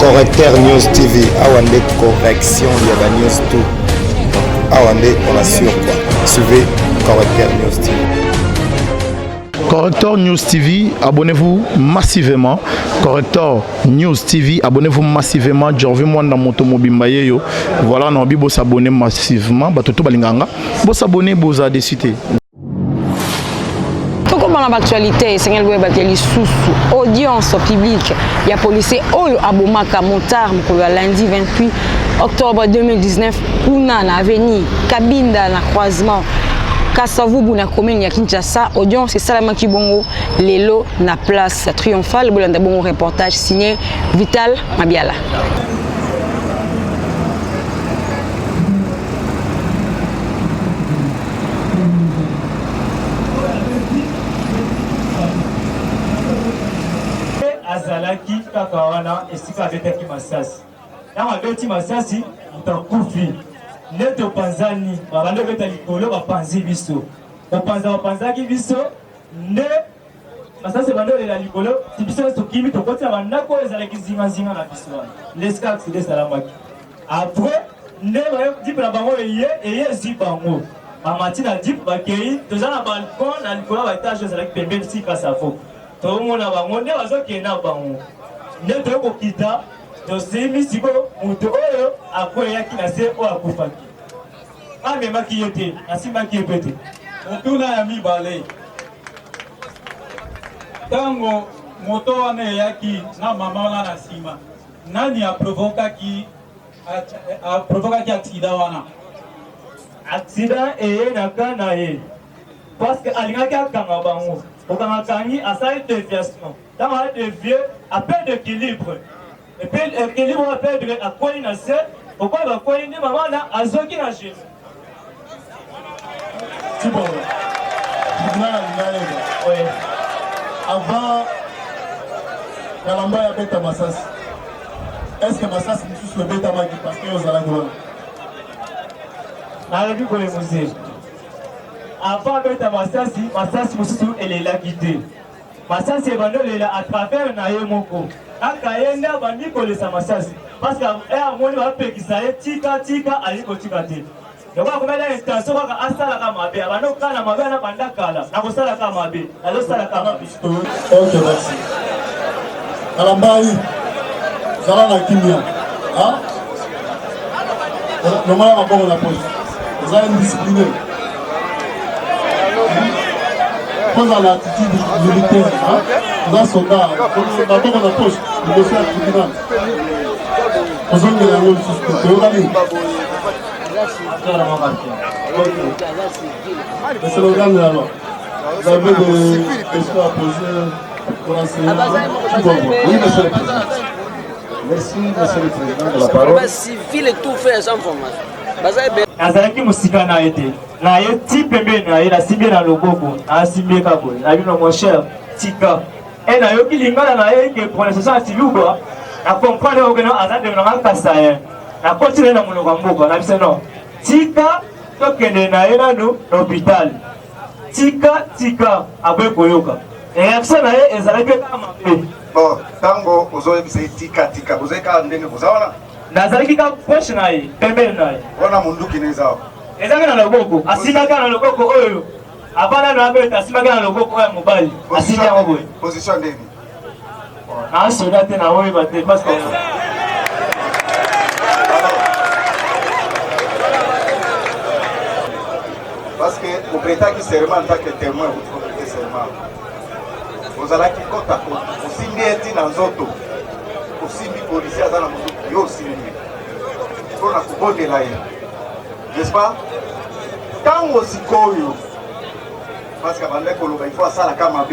Correcteur News TV, Awande correction, il y a la news tout. Awande, on assure quoi. Suivez Correcteur News TV. Correcteur News TV, abonnez-vous massivement. Correcteur News TV, abonnez-vous massivement. Jorvi Mwanda Moto Mobimbaye yo. Voilà, on a s'abonner massivement. Batoto balinganga. Bo s'abonner, bo za décité. Comme dans l'actualité, Seigneur Loué Bateli sous audience publique, il y a policier Oyo Abomaka Motar pour le lundi 28 octobre 2019 Kuna na avenue Kabinda na croisement Kasavubu na commune ya Kinshasa. Audience c'est Salama Kibongo Lelo na place triomphale. Bolanda bon reportage signé Vital Mabiala. Azalaki kakawana esika betaki masasi. Na beti masasi mutakufi. Neto panzani babando beta likolo bapanzi biso. Bapanzaki biso ne masasi bando la likolo tibiso sokimi tokoti bandako ezalaki zinga na biso. Leska accident salamaki. Après ne ba dip na bango eye zibango. Mamati na dip bakei tozana balcon na likolo ba étage ezalaki pembeni sika safo. Tout le monde a bango, ne bazoki na bango. Ne toko kita, to semi siko muto oyo akoya ki na se o akufaki. Ame maki yote, asima ki epete. Mutuna ya mibale. Tango moto wane yaki na mama wana na sima. Nani a provoka ki accident wana? Accident eye na kana ye. Parce que alingaki akanga bango. Au Kanakani, à sa déviation. Dans la dévié, à peine d'équilibre. Et puis l'équilibre à peine à quoi il a fait, pourquoi il va quoi il dit, maman, à ce qu'il a chez c'est bon. Oui. Avant, Kalamba a bête à Massas. Est-ce que Massas nous suit le bête à Maki parce qu'il y a aux Alagoua? La vie pour les musées. Avant de Massasi, Massasi Moussou elle est là guidée. Massasi est venu à travers Nayemoko. Akayenda bandi ko le Massasi. Parce que amoni va pe kisaye tika aliko tika te. Donc on a l'intention ka asala ka mabe. Abano kana mabe na banda kala. Na ko sala ka mabe. Na lo sala ka mabe. OK, merci. Kalambari. Zala na kimia. Hein? Normalement ma bonne la pose. Vous avez une discipline. Pose à l'attitude militaire, vous avez soldat, vous avez dans la poche, vous avez un tribunal. Vous avez la rôle suspecte, vous avez le slogan alors. Vous avez des questions à poser pour enseigner. Oui, monsieur le président. Merci, monsieur le président, de la parole. Civil et tout fait sans formation. Azalaki musika na été. Na ye ti pembe na ye la simbe na loboko na simbe ka boy na bino mon cher tika et na yo ki lingala na ye ke prononciation atiluba na comprendre o gena azande na kasa ye na continue na monoko mboka na biso non tika to kende na ye na no hôpital tika abe koyoka et action na ye ezalaki kama pe bon tango ozoyebisa tika bozeka ndenge bozawana nazalaki ka poche na ye pembe na ye wana munduki nezao ezaka na loboko asimaka na loboko oyo abana na abeta asimaka na loboko oyo mobali asimaka yango boye position ndeni na soda te na oyo bate parce que vous prêtez serment en tant que témoin vous prêtez serment vous allez qui kota osimbi eti na nzoto osimbi policier azana mutu yo osimbi mpona kobondela ye n'est-ce pas? Quand on s'y colle, parce que il faut ça la camabe.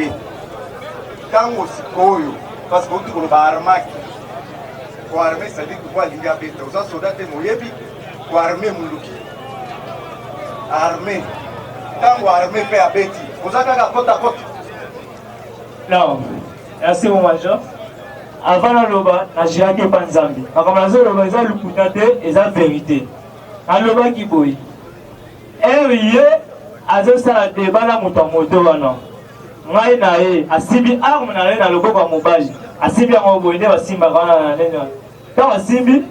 Quand on s'y colle, parce qu'on dit qu'on va armer. Pour armer, ça dit que vous allez gagner. Vous avez soldat de Moyebi, pour armer Moulouki. Armer. Quand on armer, fait à Betty. Vous avez gagné côte à côte. Non, merci mon major. Avant la loba, la jirage panzambi. Avant la loba, ils ont le poutate et la vérité. Aloba qui boy. Eriye azosala débat na moto wana. Ngai na ye asibi arme na ye na loboko ya mobali. Asibi yango boye nde basimba kana na nene. tawa simbi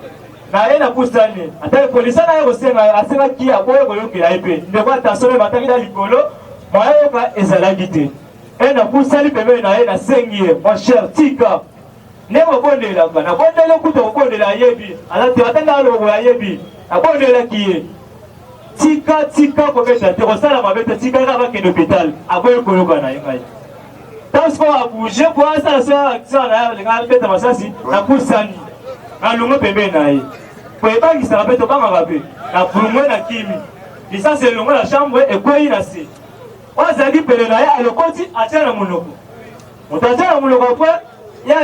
na ye na kusani ata polisi na ye kosenga asenga ki aboye koyokela ye mpe ndeko attention me bataki na likolo mayoka ezalaki te e na kusali pembeni na ye nasengi ye mon cher tika nde kobondelaka nabondeli okuta kobondela ayebi alati batanga aloko ayebi nabondelaki ye tika kobeta te kosala mabe te tika kaka bakende hôpital aboyi koyoka na ye ngai ntango siko abouge po asala so action na ye alinga abeta masasi na kusani alongo pembeni na ye po ebangisaka mpe tobangaka mpe na bulumwe na kimi lisasi elongo na chambre ekweyi na se oyo azalaki pele na ye alokoti atia na monoko moto atia na monoko apre ye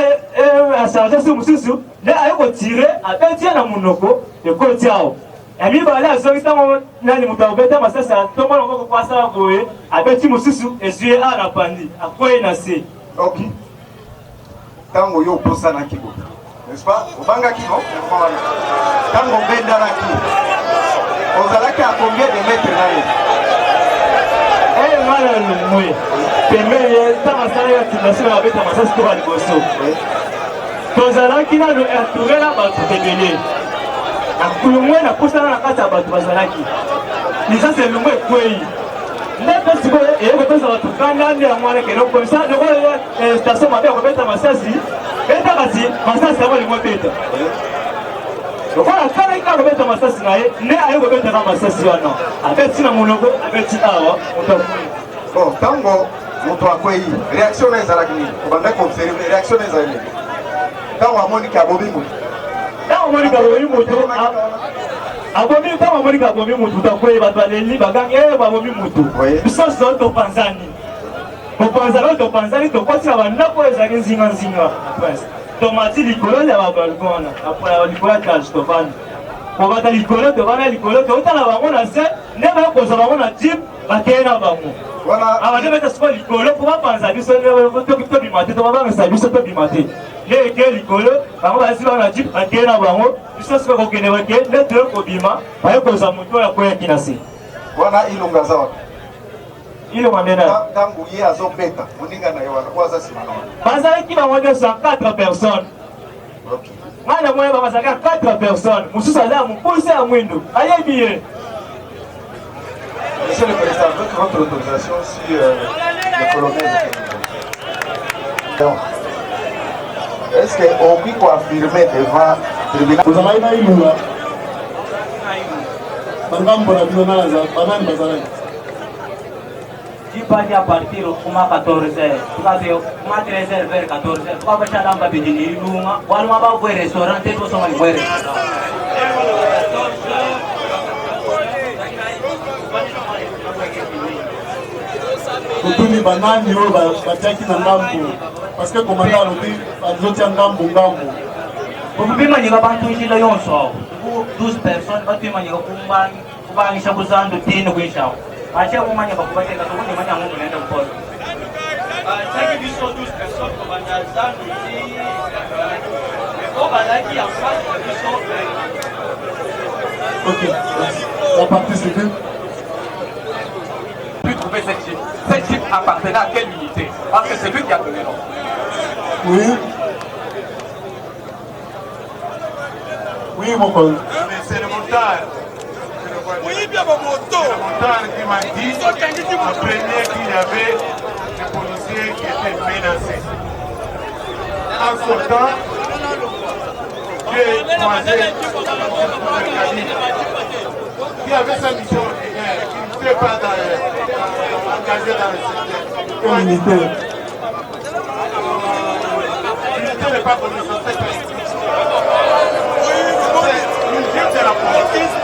acharge so mosusu nde aye kotire abeti ye na monoko ekoti awo ya mibale azongi ntango nani moto akobeta masasi atomba na moko po asala boye abeti mosusu ezwi ye a na pandi akweyi na se ok ntango yo oposanaki boye n'est-ce pas obangaki no ntango obendalaki ozalaki a combien de mètres na ye nga na lomwe pembeni ye ntango asalaki activation ya babeta masasi to baliboso tozalaki nano entouré na bato ebele lomwe napusana na kati ya bato bazalaki lisasi elomwe ekweyi nde mpe sikoyo eyekopesa bato kanda nde ya mwana kelo komisa lokola station mabe ya kobeta masasi beta kasi masasi yango lingwa beta lokola kanaki kaka kobeta masasi na ye nde aye kobetaka masasi wana abeti na monoko abeti awa moto akweyi bon ntango moto akweyi réaction na ezalaki nini obandaki observe réaction na ezali nini ntango amoniki abomi moto ntango amoniki abomi moto ntango amoniki abomi moto takweyi bato baleli bagangi babomi moto biso so topanzani kopanzana topanzani tokotika bandako oyo ezalaki nzinga tomati likolo ya babalkona likolo ya tage tofandi kobata likolo tobana likolo totala bango na se nde bakozwa bango na jip bakeye na bango abande beta siko likolo po bapanza biso tobima te tobabangisa biso tobima te nde ekeye likolo bango bayasi bango na jip bakeye na bango biso siko kokende bakeye nde toye kobima baye kozwa moto oyo akweyaki na se wana ilonga aza wapi ilonga nde na ntango ye azobeta moninga na ye wana po aza nsima na wana bazalaki bango nyonso 4 personnes ngai na moye bazalaki 4 personnes mosusu aza ya mopusi ya mwindo ayebi ye. Monsieur le Président, votre autorisation sur le colonel. Est-ce qu'on peut affirmer devant le tribunal? Vous avez une ilula. Madame Bonabina, Madame Bazalek. Si pas à partir de 14 heures, tu vas faire 13 heures vers 14 heures, tu vas faire ça dans le bédini, ou alors on va voir un restaurant, tu vas voir un restaurant. Kutuni banani yo batiaki na ngambo parce que commandant alobi bazotia ngambo okupimanyika bantu njila yonso 12 personnes bapimanyika kubangisha kuzandu tini kuishawo ache kumanyika kubateka tokundi manya mungu naenda kupoza chaki biso 12 personnes kubanda zandu tini obalaki ya fasi biso. Ok, la partie civile. Trouver cette jeep appartenait à quelle unité? Parce que c'est lui qui a donné nom. Oui. Oui, mon collègue. Mais c'est le montage. Oui, bien mon moto. C'est le montage qui m'a dit en premier qu'il y avait des policiers qui étaient menacés. En ce temps, j'ai croisé qui avait sa mission ordinaire, qui ne fait pas engagé dans le secteur. Quelle unité? L'unité n'est pas connue, c'est cette une jeep de la police.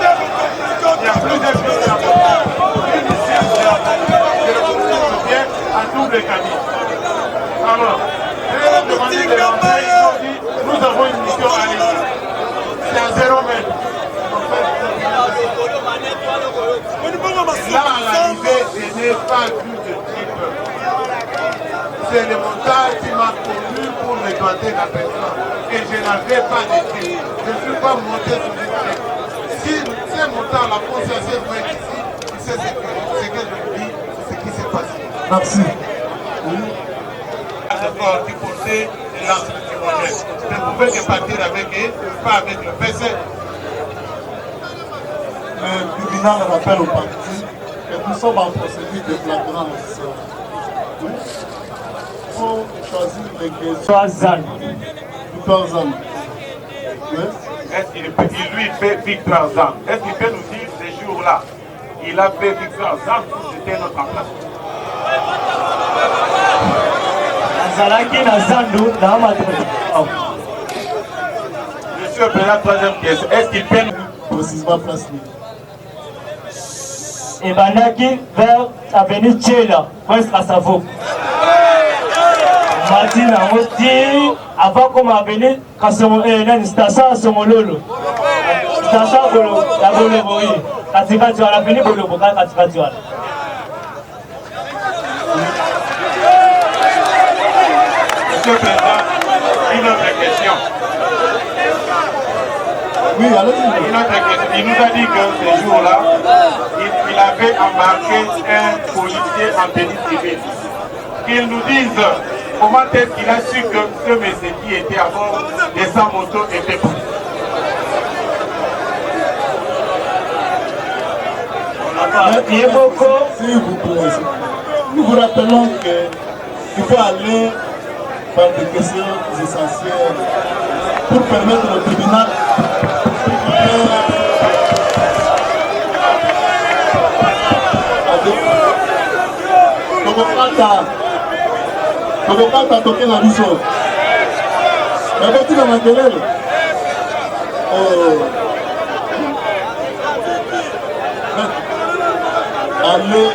Il y a plusieurs jeunes de la police. Une ici, de la police vient à double cabine. Alors, j'ai demandé de rentrer, ils ont dit, nous avons une mission à l'île. C'est à 0 mètres. Là, à l'arrivée, je n'ai pas vu de type. C'est le montage qui m'a connu pour me doiter la personne. Et je n'avais pas de type. Je ne suis pas monté sur le type. Si c'est montant, la conscience est vraie ici, tu sais ce que je dis, ce qui s'est passé. Merci. Qui portait lance témoigner. Vous pouvez répartir avec eux, pas avec le PC. Le tribunal rappelle au parti que nous sommes en procédure de flagrance. Il faut choisir les questions. Victoire Zan. Est-ce qu'il lui fait Victoire Zan? Est-ce qu'il peut nous dire ces jours-là? Il a fait Victoire Zan pour jeter notre emplacement. Monsieur le Président, troisième question. Est-ce qu'il peut nous précisément place? Et Banaki vers l'avenue Tchela, presque à Savo. Martin a dit avant qu'on m'a venu, quand une station à Somololo. Station à Boloboi. Katika tu as la venu Boloboka, Katika tu as. Monsieur le Président, une autre question. Oui, allez-y. Une autre question. Il nous a dit que ce jour-là, il avait embarqué un policier en tenue civile. Qu'il nous dise comment est-ce qu'il a su que ce monsieur qui était à bord de sa moto était pris. S'il vous plaît, nous vous rappelons qu'il faut aller par des questions essentielles pour permettre au tribunal Tokokata toke na biso. Nakotika makelele. Aller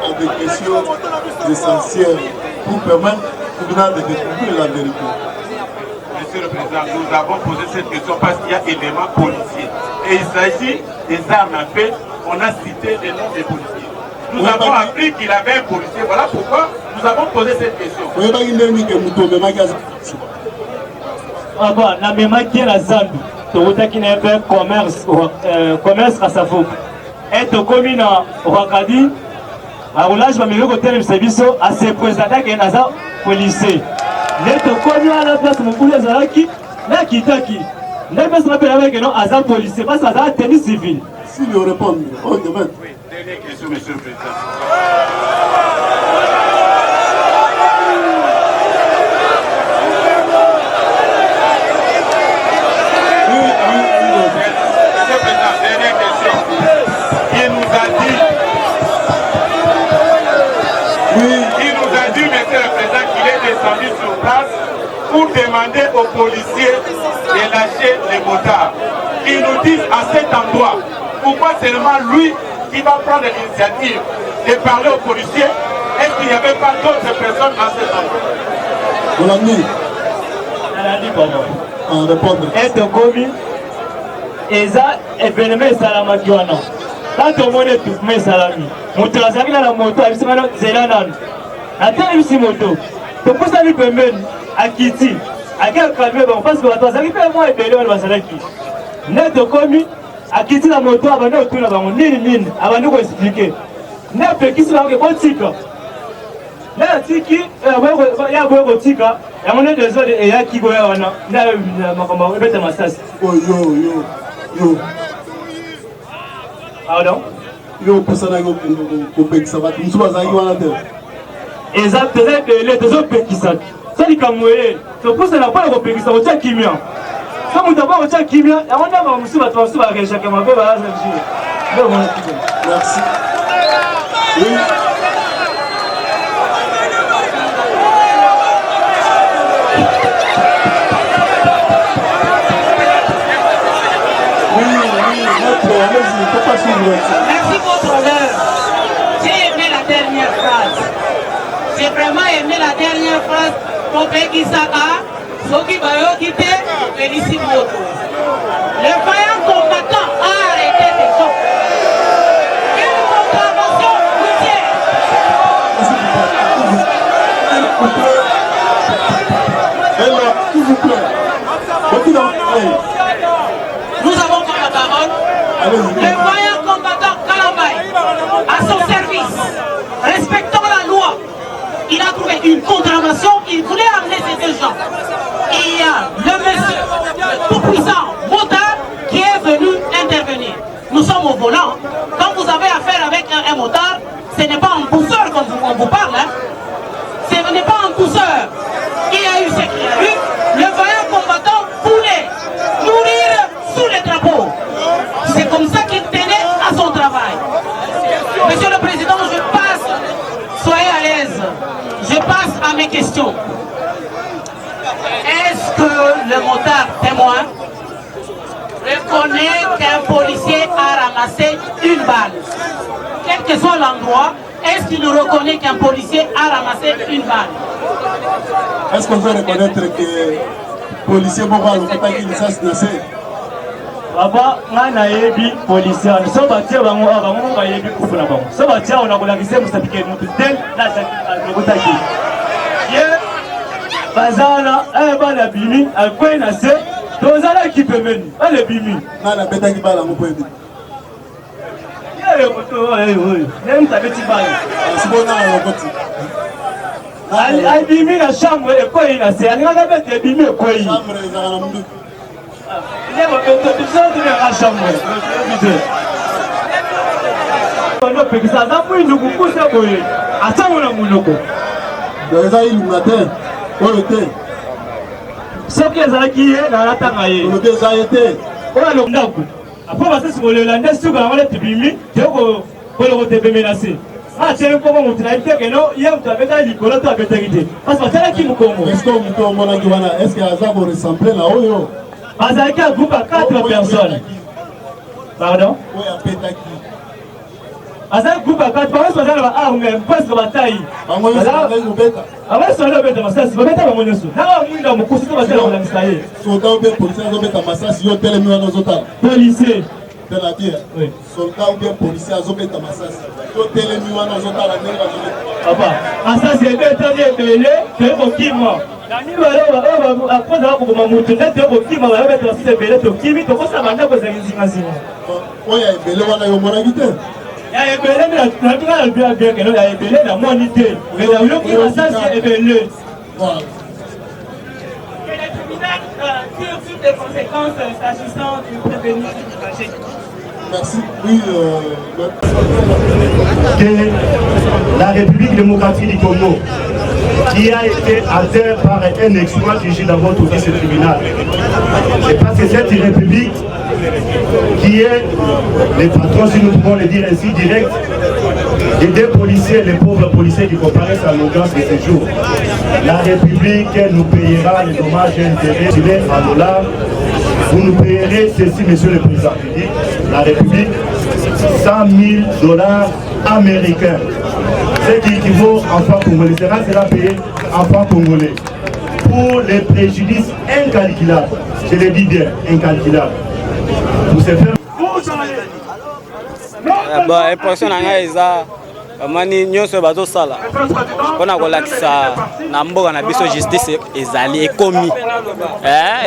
à des questions essentielles pour permettre au tribunal de découvrir la vérité. Monsieur le Président, nous avons posé cette question parce qu'il y a éléments policiers. Et il s'agit des armes à feu. On a cité les noms des policiers. Nous avons appris qu'il avait un policier. Voilà pourquoi nous avons posé cette question. Ah bon, na memaki na Zambi, tokutaki na ebe commerce à Safo. Et tokomi na Wakadi, à roulage ba meko tele biso à se présenter que naza policier. Les tokomi à la place mukulu zalaki na kitaki. Na place rappelle avec non aza policier parce que aza tenue civile. Si lui répond, oh demain. Oui, dernière question, Monsieur le Président. Sur place pour demander aux policiers de lâcher les motards. Ils nous disent à cet endroit pourquoi seulement lui qui va prendre l'initiative de parler aux policiers. Est-ce qu'il n'y avait pas d'autres personnes à cet endroit? On l'a mis. En répondre. Est-ce que et ça événement salamakiwana. Quand on monte tout mais salami. Moutrazaki na la moto abisema zelana. Attends ici moto. Donc vous savez que même à Kiti, à quel calme parce que vous avez fait moi et Bélé on va s'arrêter. Net de commis à Kiti la moto avant de tout là-bas, nini avant de vous expliquer. Net de qui se va que bon tika. Là tiki, il y a beaucoup tika. Il y a mon désolé et il y a qui goya wana. Na makamba bete masasi. Oh yo. Pardon? Yo posana yo kopekisa ba musu bazangi wana te. Exact, les autres pays qui sont. Ça dit comme oui, c'est pour ça qu'on n'a pas de pays qui sont au Tchakimia. Ça nous avons au Tchakimia, et on a aussi va transformer à Récha comme un peu à merci. Oui. Merci pour votre honneur. J'ai aimé la dernière phrase. J'ai vraiment aimé la dernière phrase. Popé Kisaka, Soki Bayo Kite, Félicie Moto. Le vaillant combattant a arrêté des gens. Une contravention routière. S'il vous plaît. Nous avons pris la parole. Le vaillant combattant Kalambay, à son service, respectant la loi, il a trouvé une contravention, il voulait amener ces deux gens. il y a le monsieur tout-puissant motard qui est venu intervenir. Nous sommes au volant. Quand vous avez affaire avec un motard, ce n'est pas en pousseur quand on vous parle. Hein. Ce n'est pas en pousseur. Il y a eu ce qu'il y a eu. Le vaillant combattant voulait mourir sous les drapeaux. C'est comme ça qu'il tenait à son travail. Monsieur le Président, je passe, soyez à l'aise. Je passe à mes questions. Est-ce que le motard témoin reconnaît qu'un policier a ramassé une balle? Quel que soit l'endroit, est-ce qu'il reconnaît qu'un policier a ramassé une balle? Est-ce qu'on peut reconnaître que le policier Boba n'a pas dit ça se Papa, ngana yebi policier, so batia bango bango ba yebi kufu na bango. So batia ona kolakisa musapike mutu tel la lokotaki. Ye bazana bana bimi akwena se tozala kipemeni. Bale bimi. Ngana betaki bala mopwebi. Ye moto oyo. Nem tabeti bala. Sibona lokoti. Ali bimi na chambre ekoi na se. Ali ngaka bete bimi ekoi. Chambre ezala na mundu. Il y a un chambre. Bazalaki un groupe à 4 personnes. Pardon? Bazalaki un groupe à 4 personnes. Bazalaki un arme, parce que bataille. Policier. C'est-à-dire, soldat ou bien policier à Zobeta Massas. Tout est les nuances aux autres à la mer. Papa, Massas est bien belé, c'est un kimo. Après avoir pour ma moto, c'est un kimo, on va mettre aussi des belés, c'est kimi, donc ça va pas s'agir. Oui, il y a un belé, on a eu mon invité. Il y a un belé, mais la bien que il y a un belé, la monité. Mais la look qui Massas est belé. Voilà. Tire toutes les conséquences s'agissant du prévenu du trajet. Merci. Oui, que la République démocratique du Congo, qui a été atteinte par un exploit jugé dans votre office tribunal, c'est parce que cette République qui est les patrons, si nous pouvons le dire ainsi, direct, des deux policiers, les pauvres policiers qui comparaissent à l'audience de ces jours. La République nous payera les dommages et intérêts à $. Vous nous payerez ceci, monsieur le président. La République, $100 000 américains. Ce qui équivaut en francs congolais. Sera payé en francs congolais. Pour les préjudices incalculables. Je l'ai dit bien, incalculables. Pour se faire. Bon, impression eza amani nyonso bazo sala pona kolakisa na mboka na biso justice ezali ekomi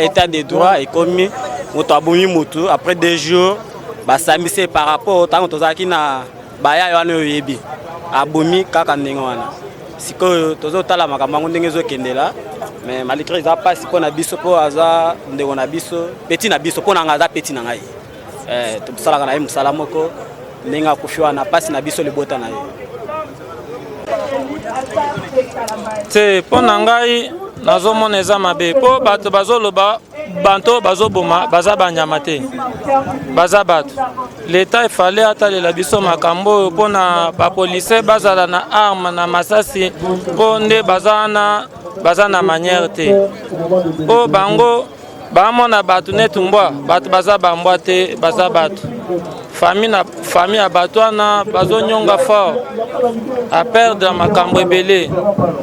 état de droit ekomi moto abomi moto après 2 jours basambise par rapport tango tozaki na baya wana oyebi abomi kaka ndenge wana sikoyo tozotala makambo ngo ndenge ezokendela mais malgré ça passe pona biso po aza ndeko na biso petit na biso pona ngaza petit na ngai tobsalaka na ye mosala moko ndenge akufiwa na pasi na biso libota na ye te mpo na ngai nazomona eza mabe mpo bato bazoloba banto bazoboma baza banyama te baza bato leta efale atalela biso makambo oyo mpo na bapolisier bazala na arme na masasi mpo nde baza na manière te mpo bango bamona bato neti mbwa bato baza bambwa te baza bato famille ya bato wana bazonyonga fort a perdre makambo ebele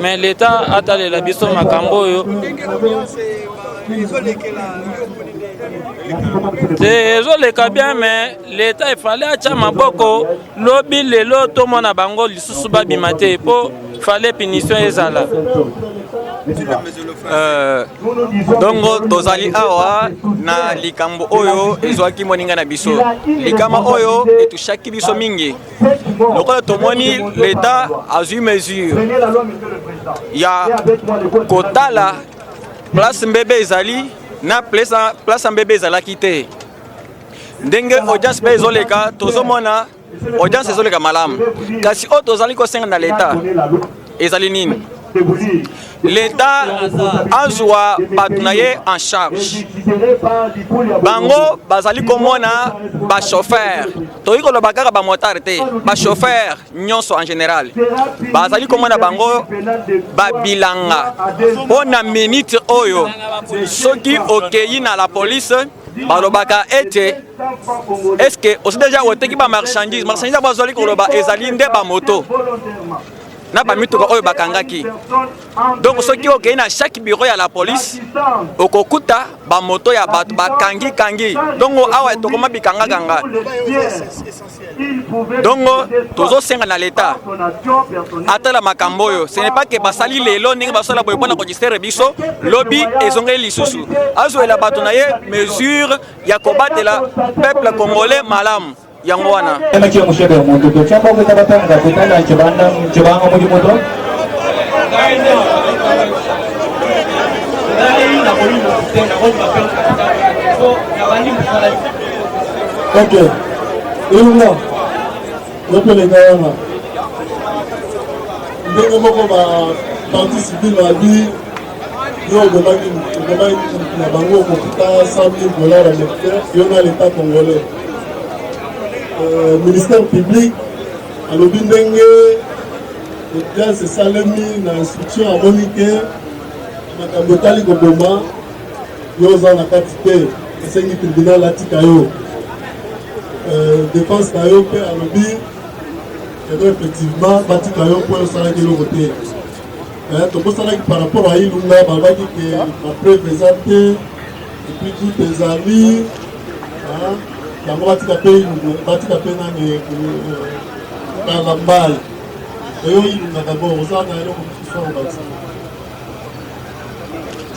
mais leta atalela biso makambo oyo te ezoleka bien mais leta efale atya maboko lobi lelo tomona bango lisusu babima te mpo fale punition ezala. Donc tozali awa na likambo oyo ezwaki moninga na biso likama oyo etushaki biso mingi lokola tomoni l'État azwi mesure ya kotala place mbebe ezali na place mbebe ezalaki te ndenge audience mpe ezoleka tozomona audience ezoleka malamu kasi oyo tozali kosenga na leta ezali nini l'État azwa bato na ye en charge bango bazali komona ba chauffeur toyi koloba kaka ba motard te ba chauffeur nyonso en général bazali komona bango ba bilanga mpona minute oyo soki okeyi na la police balobaka ete est-ce que osi déjà oteki ba marchandise bazali koloba ezali nde ba moto na ba mituka oyo bakangaki donc soki okei na chaque bureau ya la police okokuta ba moto ya bato bakangi donc awa tokoma bikanga donc tozosenga na leta atala makambo oyo ce n'est pas que basali lelo ndenge basala boye mpona kogistere biso lobi ezongeli lisusu azwela bato na ye mesure ya kobatela peuple congolais malamu yango wana ok ilunga lopelenga wana ndenge moko baparti civile babi yo obomaki na bango okokuta 100 000 $ américain yo na l'état congolais ministère public alobi ndenge audience esalemi na instruction amoni ke makambo etali koboma yo oza na kati te esengi tribunal atika yo défense na yo mpe alobi edo effectivement batika yo mpo osalaki eloko te tokosalaki par rapport à ilunga balobaki ke bapreuve eza te epuis tout ezali yango batika mpe nani kala mbala oyo ilunga d'abord oza na eloko mosusu obakisa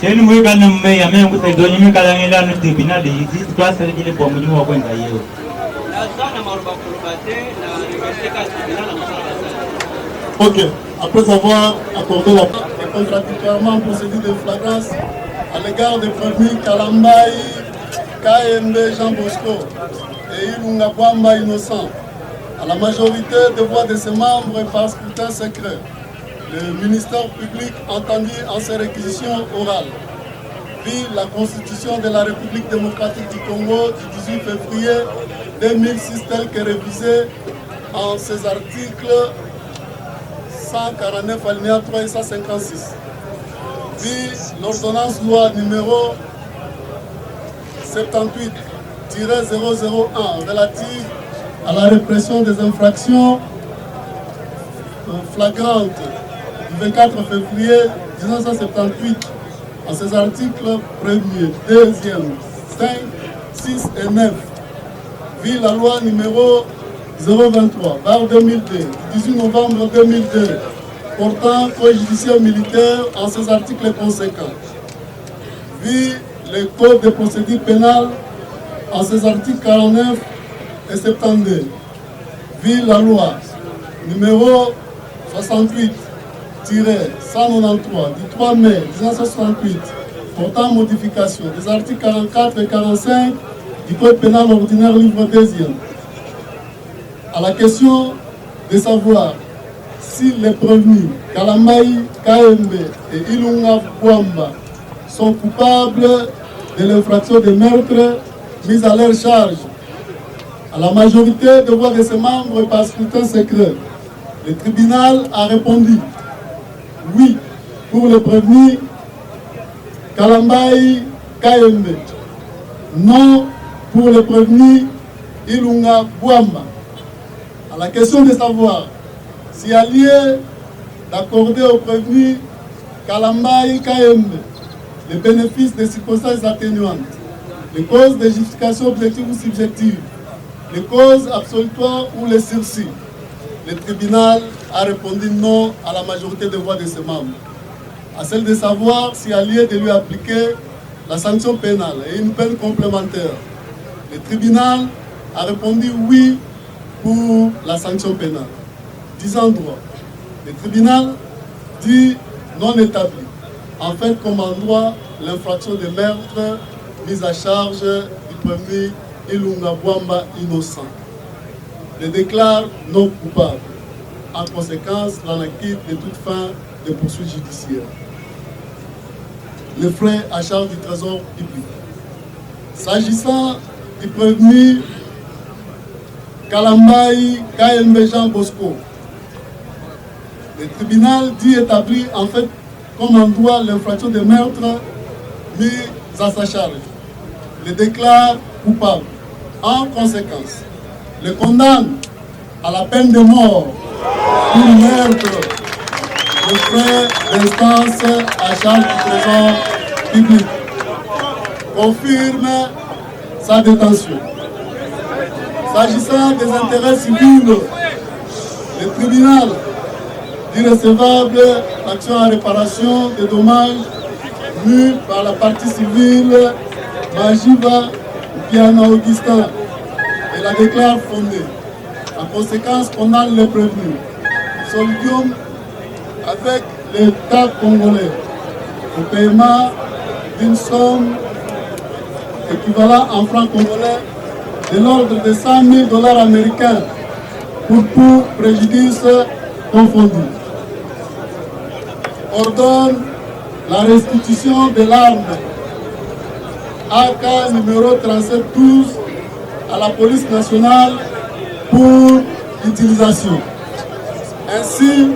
seni mwikana mmeya mengu saidonyi mikalangela no tribunal de justice kwa serikali kwa mulimu wa kwenda yeo ok après avoir accordé la contradictoirement procédure de flagrance à l'égard des prévenus Kalambai KMB Jean Bosco et Ilunga Bwamba Innocent, à la majorité des voix de ses membres et par scrutin secret, le ministère public entendu en ses réquisitions orales vit la Constitution de la République démocratique du Congo du 18 février 2006 telle que révisée en ses articles 149 alinéa 3 et 156. Vit l'ordonnance loi numéro 78-001 relative à la répression des infractions flagrantes du 24 février 1978 en ses articles 1er, 2e, 5, 6 et 9. Vit la loi numéro 023/2002 du 18 novembre 2002 portant code judiciaire militaire en ses articles conséquents. Vit le code de procédure pénale en ses articles 49 et 72. Vit la loi numéro 68-193 du 3 mai 1968 portant modification des articles 44 et 45 du code pénal ordinaire livre 2e. À la question de savoir si les prévenus Kalambai, KMB et Ilunga Bwamba sont coupables de l'infraction de meurtre mise à leur charge, à la majorité de voix de ses membres par scrutin secret, le tribunal a répondu oui pour le prévenu Kalambai, KMB, non pour le prévenu Ilunga Bwamba. À la question de savoir s'il y a lieu d'accorder au prévenu Kalambai, KMB les bénéfices des circonstances atténuantes, les causes de justification objective ou subjective, les causes absolutoires ou les sursis, le tribunal a répondu non à la majorité des voix de ses membres. À celle de savoir s'il y a lieu de lui appliquer la sanction pénale et une peine complémentaire, le tribunal a répondu oui pour la sanction pénale. Disant droit, le tribunal dit non établi, en fait comme en droit l'infraction de meurtre mise à charge du premier Ilunga Bwamba innocent. Le déclare non coupable. En conséquence, l'en acquitte de toute fin de poursuites judiciaires. Les frais à charge du trésor public. S'agissant du prévenu Kalambaï KMB Jean Bosco, le tribunal dit établir en fait comme en droit l'infraction de meurtre mise à sa charge. Le déclare coupable. En conséquence, le condamne à la peine de mort pour meurtre, le frais d'instance à charge du trésor public. Confirme sa détention. S'agissant des intérêts civils, le tribunal dit recevable l'action en réparation des dommages mus par la partie civile Majiva Piana Augustin et la déclare fondée. En conséquence, condamne les prévenus. Solidium avec l'État congolais au paiement d'une somme équivalente en francs congolais de l'ordre de 100 000 $ américains pour tout préjudice confondu. Ordonne la restitution de l'arme AK numéro 3712 à la police nationale pour utilisation. Ainsi,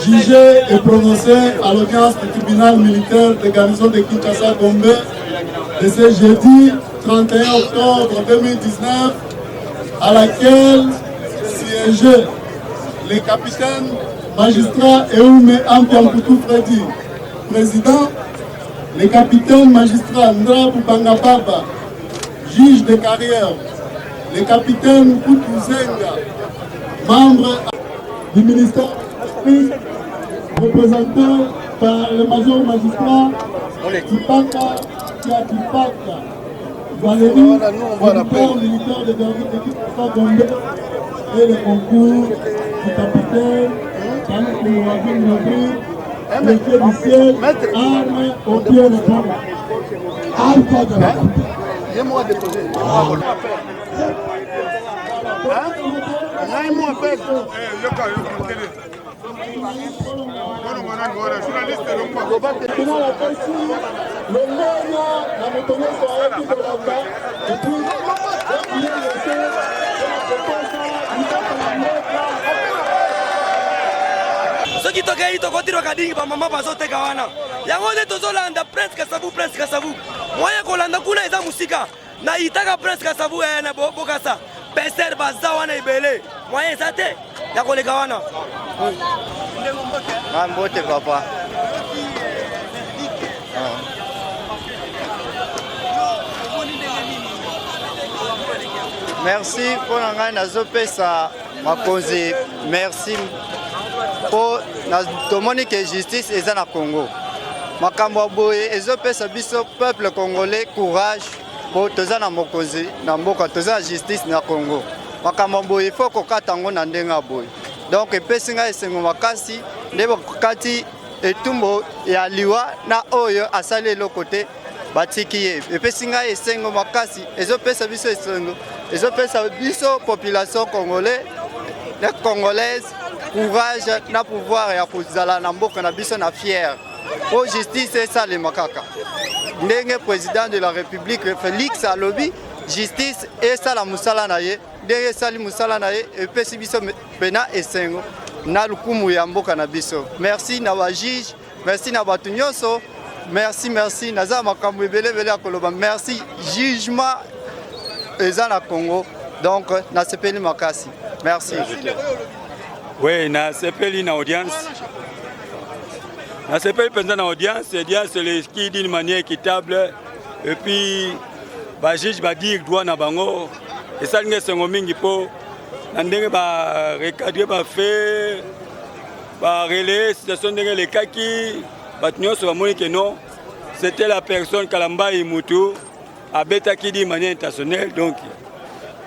jugé et prononcé à l'audience du tribunal militaire de garnison de Kinshasa-Gombe de ce jeudi 31 octobre 2019, à laquelle siégeaient les capitaines magistrats Eume Ampiampoutou Freddy, président, les capitaines magistrats Ndrabou Bangababa, juge de carrière, les capitaines Koutou Zenga, membre du ministère représenté par le major magistrat Kipaka Kiakipaka, Valérie, militaire de garde d'équipe Gombe, et le concours du capitaine Kanou Kouravine Nobri, le pied du ciel, arme au pied de Baba. Alpha de la Viens-moi déposer. soki tokei tokotiro kadingi bamama bazoteka wana yango nde tozolanda prince kasavu moya kolanda kuna eza musika na itaka prince kasavu na bokasa pester baza wana ebele moya eza te ya koleka wana mbote papa merci mpona ngai nazopesa makonzi merci mpo tomoni ke justice eza na Congo makambo ya boye ezopesa biso peuple congolais courage mpo toza na mokonzi na mboka toza na justice na Congo makambo ya boye ifo kokata yango na ndenge ya boye donc epesi ngai esengo makasi nde bakati etumbu ya liwa na oyo asali eloko te batiki ye epesi ngai esengo makasi ezopesa biso esengo ezopesa biso population congolaise courage na pouvoir ya kozala na mboka na biso na fier po justice esalema kaka ndenge président de la république Félix alobi justice esala musala na ye ndenge esali musala na ye epesi biso pena esengo na lukumu ya mboka na biso merci na ba juge merci na bato nyonso merci naza makambo ebele ya koloba merci jugement eza na Congo donc nasepeli makasi merci. Oui, nasepeli na audience. Nasepeli pendant na audience, c'est qui d'une manière équitable et puis ba juge ba dire droit na bango et ça ngé sengo mingi po na ndenge ba recadrer ba fait ba relayer situation ndenge les kaki ba nyonso ba moni que non, c'était la personne Kalambaï Mutu abeta qui d'une manière intentionnelle donc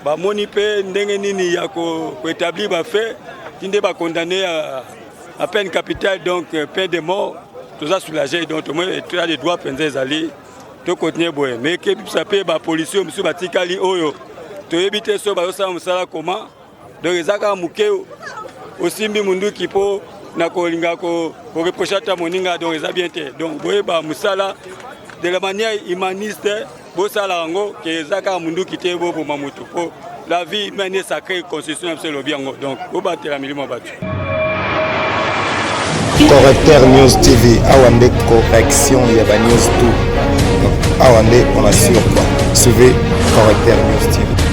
ba moni pe ndenge nini ya ko établir ba fait qui n'est pas condamné à peine capitale, donc peine de mort. toza soulagé donc moi état de droit penza ezali to continuer boye mais que ça peut ba policier monsieur batikali oyo to éviter so ba osala musala comment donc ezaka muke osimbi mundu kipo na kolinga ko reprocher ta moninga donc eza bien te donc boye ba musala de la manière humaniste bosala ngo ke ezaka mundu kite bo pour mamutu po la vie humaine est sacrée constitution absolue biango donc obatela milimo batu. Correcteur News TV, Awande correction, il y a news tout. Donc, Awande, on assure quoi. Suivez Correcteur News TV.